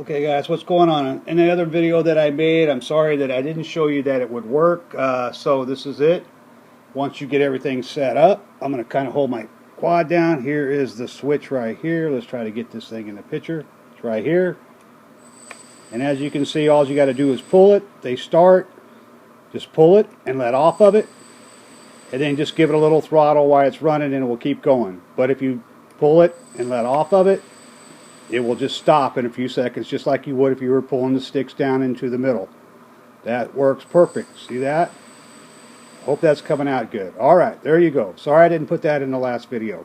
Okay guys, what's going on? In the other video that I made, I'm sorry that I didn't show you that it would work. So this is it. Once you get everything set up, I'm going to kind of hold my quad down. Here is the switch right here. Let's try to get this thing in the picture. It's right here. And as you can see, all you got to do is pull it. They start. Just pull it and let off of it. And then just give it a little throttle while it's running and it will keep going. But if you pull it and let off of it, it will just stop in a few seconds, just like you would if you were pulling the sticks down into the middle. That works perfect. See that? Hope that's coming out good. Alright, there you go. Sorry I didn't put that in the last video.